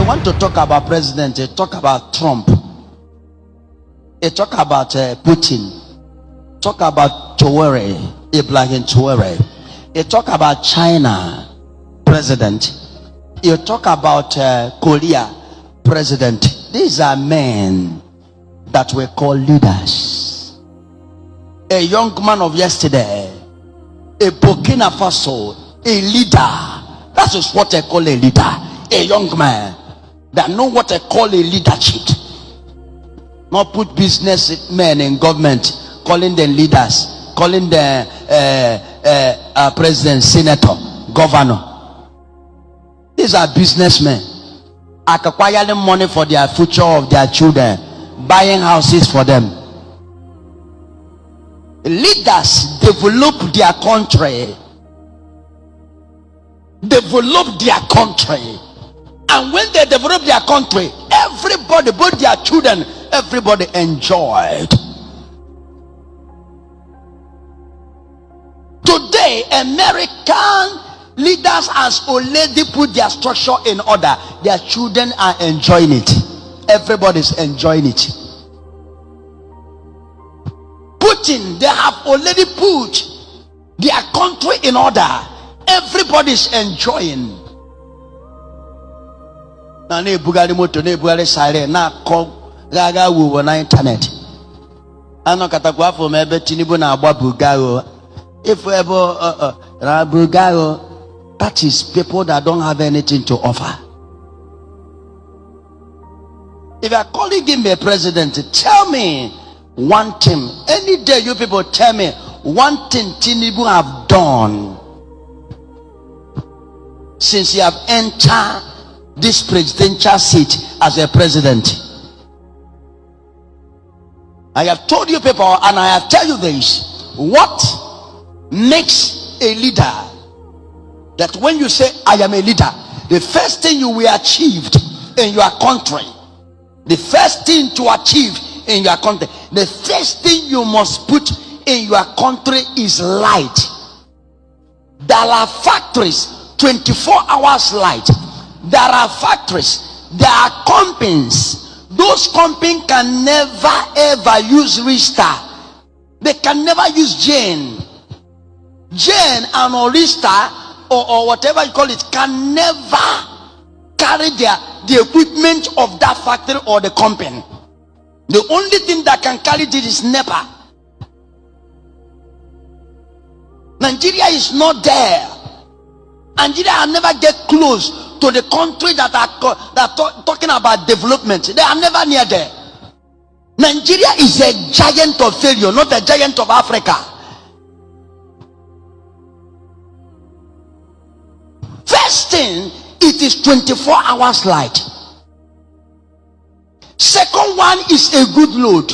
want to talk about president, talk about Trump, talk about Putin, talk about Ibrahim Traoré, talk about China president, you talk about Korea president. These are men that we call leaders. A young man of yesterday, a Burkina Faso, a leader. That is what I call a leader. A young man that know what I call a leadership. Not put businessmen in government, calling them leaders, calling them president, senator, governor. These are businessmen acquiring money for their future of their children, buying houses for them. Leaders develop their country. Develop their country. And when they develop their country, everybody, both their children, everybody enjoyed. Today, American leaders has already put their structure in order. Their children are enjoying it. Everybody's enjoying it. Putin, they have already put their country in order. Everybody's enjoying. Na ne bugari moto ne bugari sare na ko gaga wo na internet. Ano katakwa fo mebe Tinubu na agba bugaro. If ever bugaro, that is people that don't have anything to offer. If you are calling him a president, tell me one thing. Any day you people tell me one thing Tinubu have done since you have entered this presidential seat as a president. I have told you people, and I have tell you this, what makes a leader, that when you say I am a leader, the first thing you will achieve in your country, the first thing to achieve in your country, the first thing you must put in your country is light. There are factories 24 hours light. There are factories, there are companies. Those companies can never ever use Rista. They can never use Jane and Orista or whatever you call it, can never carry the equipment of that factory or the company. The only thing that can carry it is NEPA. Nigeria is not there. Nigeria will never get close to the country that are talking about development. They are never near there. Nigeria is a giant of failure, not a giant of Africa. First thing, it is 24 hours light. Second one is a good load.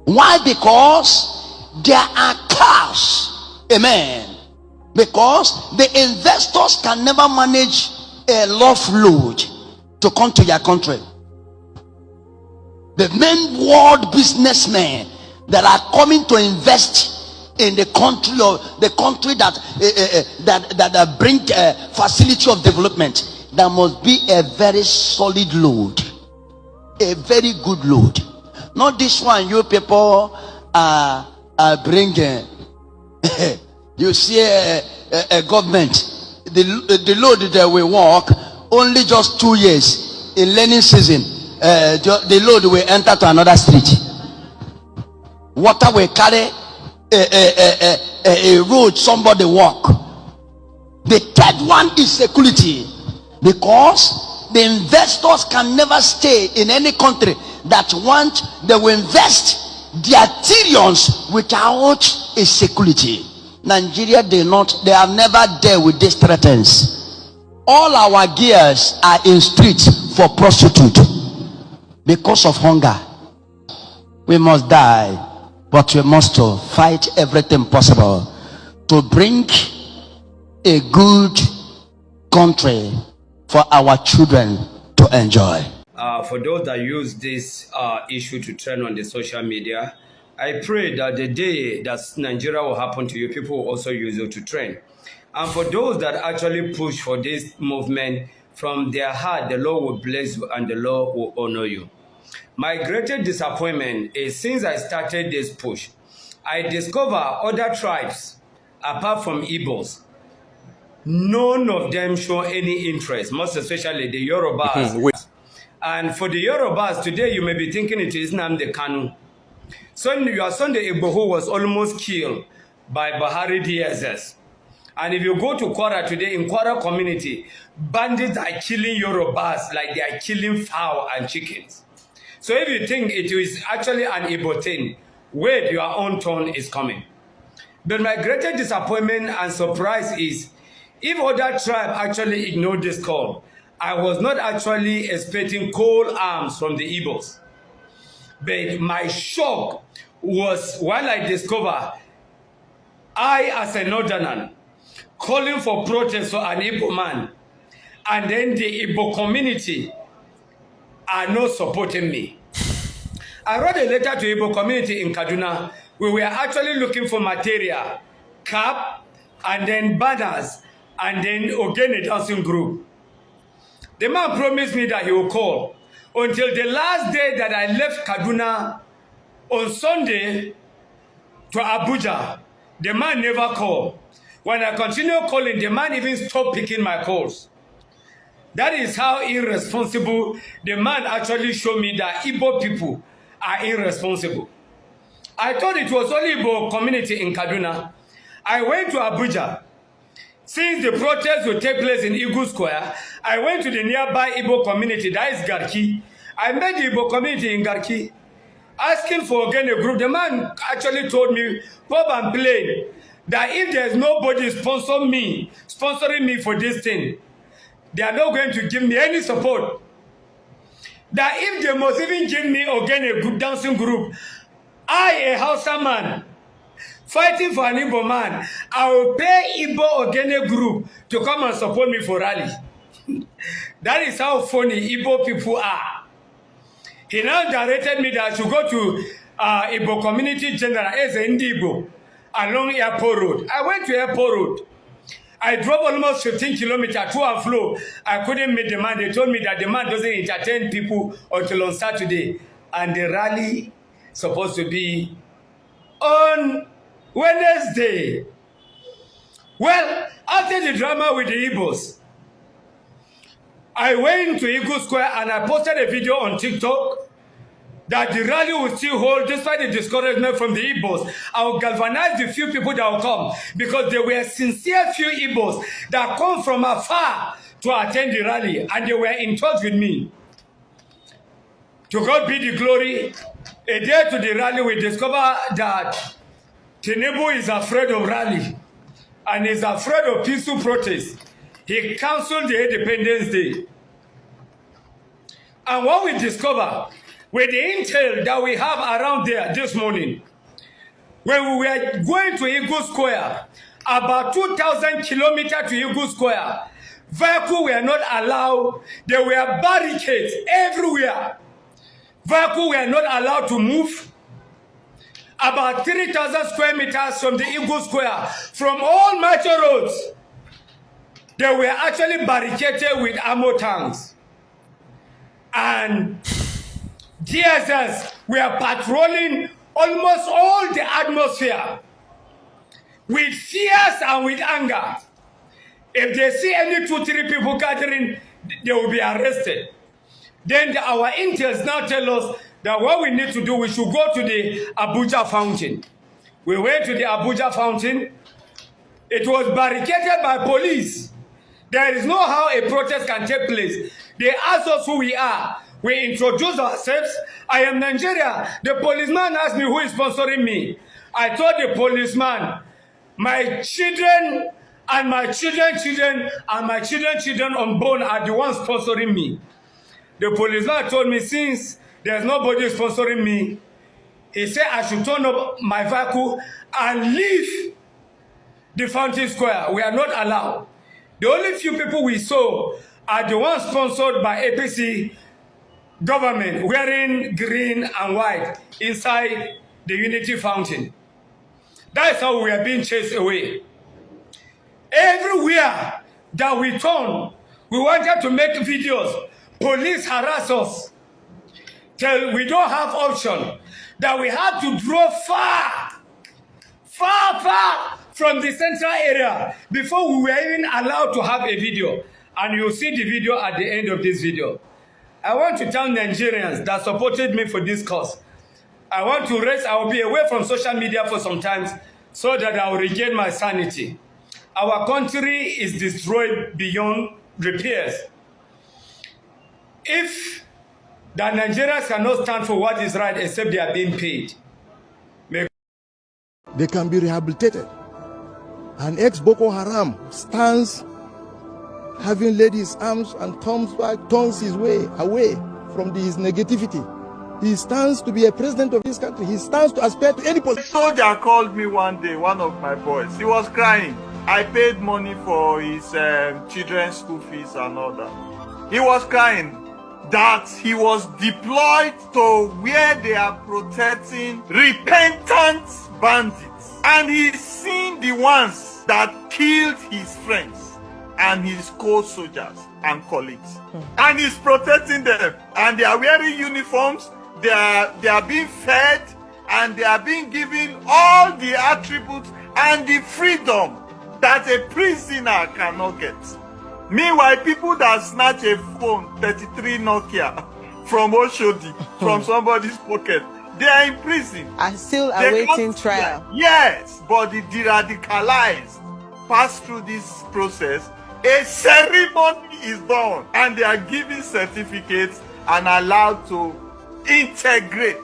Why? Because there are cars. Amen. Because the investors can never manage a loft load to come to your country. The main world businessmen that are coming to invest in the country, or the country that bring facility of development, there must be a very solid load, a very good load. Not this one you people are bringing. You see a government, the load that will work only just 2 years in learning season. The load will enter to another street. Water will carry a road somebody walk. The third one is security, because the investors can never stay in any country that they will invest their trillions without a security. Nigeria, they are never there with these threats. All our gears are in streets for prostitute because of hunger. We must die, but we must fight everything possible to bring a good country for our children to enjoy. For those that use this issue to trend on the social media, I pray that the day that Nigeria will happen to you, people will also use it to trend. And for those that actually push for this movement from their heart, the Lord will bless you and the Lord will honor you. My greatest disappointment is since I started this push, I discover other tribes apart from Igbos. None of them show any interest, most especially the Yorubas. And for the Yorubas, today you may be thinking it is Nnamdi Kanu. Your Sunday Igboho was almost killed by Buhari DSS. And if you go to Kwara today, in Kwara community, bandits are killing Yorubas like they are killing fowl and chickens. So if you think it is actually an Igbo thing, wait, your own turn is coming. But my greatest disappointment and surprise is, if other tribe actually ignored this call, I was not actually expecting cold arms from the Igbos. But my shock was when I discovered I, as a northerner, calling for protest for an Igbo man, and then the Igbo community are not supporting me. I wrote a letter to Igbo community in Kaduna. We were actually looking for material, cap, and then banners, and then Ogene dancing group. The man promised me that he will call. Until the last day that I left Kaduna on Sunday to Abuja, the man never called. When I continued calling, the man even stopped picking my calls. That is how irresponsible the man actually showed me that Igbo people are irresponsible. I thought it was only Igbo community in Kaduna. I went to Abuja. Since the protest will take place in Eagle Square, I went to the nearby Igbo community, that is Garki. I met the Igbo community in Garki, asking for again a group. The man actually told me, pop and play, that if there's nobody sponsoring me for this thing, they are not going to give me any support. That if they must even give me again a good dancing group, I, a Hausa man, fighting for an Igbo man, I will pay Igbo Ogene group to come and support me for rally. That is how funny Igbo people are. He now directed me that I should go to Igbo Community General as an Igbo along Airport Road. I went to Airport Road. I drove almost 15 kilometers to and fro. I couldn't meet the man. They told me that the man doesn't entertain people until on Saturday. And the rally supposed to be on Wednesday. Well, after the drama with the Igbos, I went to Eagle Square and I posted a video on TikTok that the rally will still hold despite the discouragement from the Igbos. I will galvanize the few people that will come because there were sincere few Igbos that come from afar to attend the rally and they were in touch with me. To God be the glory. A day to the rally, we discover that Tinubu is afraid of rally and is afraid of peaceful protest. He cancelled the Independence Day. And what we discover with the intel that we have around there this morning, when we were going to Eagle Square, about 2,000 kilometers to Eagle Square, vehicles were not allowed. There were barricades everywhere. Vehicles were not allowed to move. About 3,000 square meters from the Eagle Square, from all major roads, they were actually barricaded with ammo tanks. And DSS were patrolling almost all the atmosphere with fears and with anger. If they see any 2-3 people gathering, they will be arrested. Then our intels now tell us that what we need to do, we should go to the Abuja fountain. We went to the Abuja fountain. It was barricaded by police. There is no how a protest can take place. They asked us who we are. We introduced ourselves. I am Nigeria. The policeman asked me who is sponsoring me. I told the policeman, my children and my children's children and my children's children unborn are the ones sponsoring me. The policeman told me, since there's nobody sponsoring me, he said I should turn up my vehicle and leave the Fountain Square. We are not allowed. The only few people we saw are the ones sponsored by APC government, wearing green and white inside the Unity Fountain. That's how we are being chased away. Everywhere that we turn, We wanted to make videos. Police harass us till we don't have option. That we had to drove far from the central area before we were even allowed to have a video. And you'll see the video at the end of this video. I want to tell Nigerians that supported me for this cause. I want to rest. I will be away from social media for some time so that I will regain my sanity. Our country is destroyed beyond repairs. If the Nigerians cannot stand for what is right except they are being paid, they can be rehabilitated. An ex-Boko Haram stands having laid his arms and turns his way away from his negativity. He stands to be a president of this country. He stands to aspire to any position. A soldier called me one day, one of my boys. He was crying. I paid money for his children's school fees and all that. He was crying that he was deployed to where they are protecting repentant bandits. And he's seen the ones that killed his friends and his co-soldiers and colleagues. And he's protecting them. And they are wearing uniforms. They are being fed. And they are being given all the attributes and the freedom that a prisoner cannot get. Meanwhile, people that snatch a phone, 33 Nokia, from Oshodi, from somebody's pocket, they are in prison. And still awaiting trial. Yes, but the de-radicalized pass through this process. A ceremony is done, and they are given certificates and allowed to integrate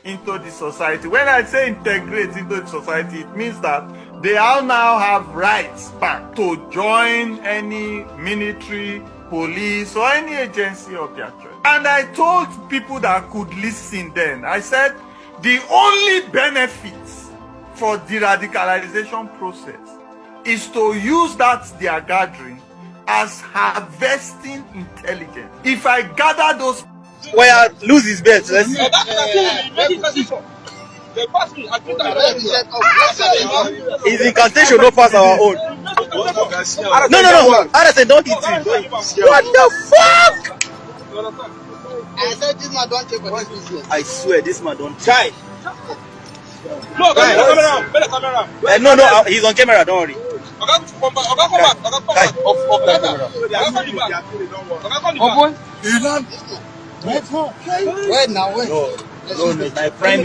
into the society. When I say integrate into the society, it means that they all now have rights back to join any military, police, or any agency of their choice. And I told people that could listen then, I said, the only benefits for the radicalization process is to use that they are gathering as harvesting intelligence. If I gather those... Where lose his bet, let's see. His incantation no pass our own. No. I said don't hit him. What the fuck? I said this man don't take for this business. I swear this man don't try. No, camera. No, he's on camera, don't worry. Wait now, wait. No, my prime.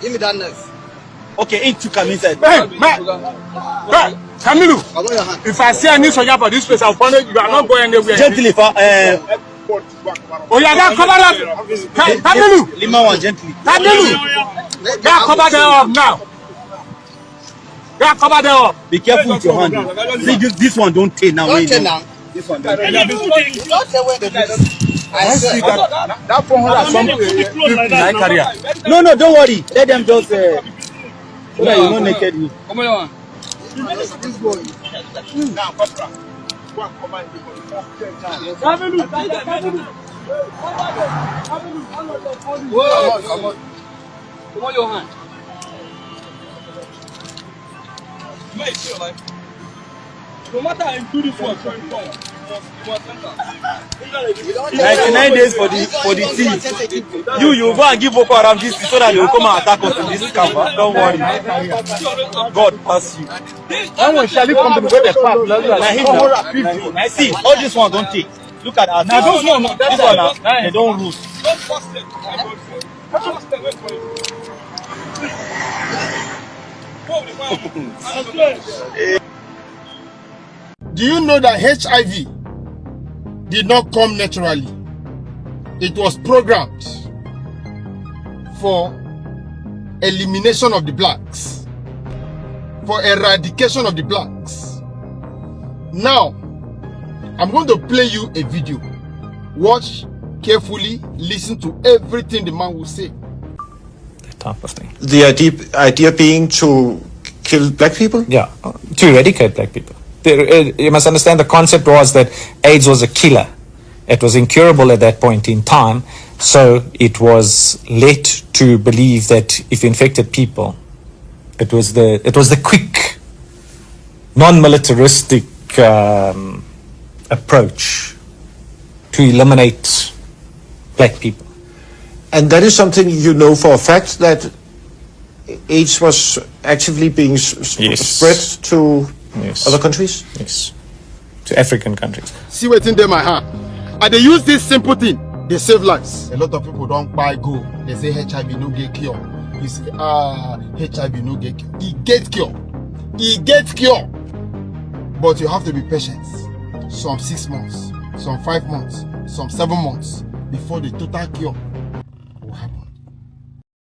Give me that knife. Okay, in two come inside. Hey, Kamilu, if I see any soldier for this place, I'll find it. You are not going anywhere. Gently, oh yeah, cover that. Kamilu, Lima one gently. Kamilu, cover them up now. Cover them up. Be careful with your hand. See, this one don't take now. Don't take now. This one don't take. Don't say where the I see that 400 something in my career. No, don't worry. Let them just so that you not naked me. Come on. This boy. Now, Come on, your hand. No matter I do this one, 99 days for the thief. You go and give Boko Haram this so that they will come and attack us in this camp. Don't worry. God bless you. when we shall come to the park, See, all this one don't take. Look at that. Now those one, this one now, they don't lose. Do you know that HIV did not come naturally? It was programmed for elimination of the blacks, for eradication of the blacks. Now, I'm going to play you a video. Watch carefully, listen to everything the man will say. That type of thing. The idea being to kill black people? Yeah, to eradicate black people. You must understand the concept was that AIDS was a killer. It was incurable at that point in time. So it was led to believe that if you infected people, it was the quick, non-militaristic approach to eliminate black people. And that is something you know for a fact, that AIDS was actively being spread to other countries? Yes, to African countries. See what's in my hand. And they use this simple thing, they save lives. A lot of people don't buy go. They say HIV no get cure. You say, HIV no get cure. It gets cure. It gets cure. But you have to be patient. Some 6 months, some 5 months, some 7 months before the total cure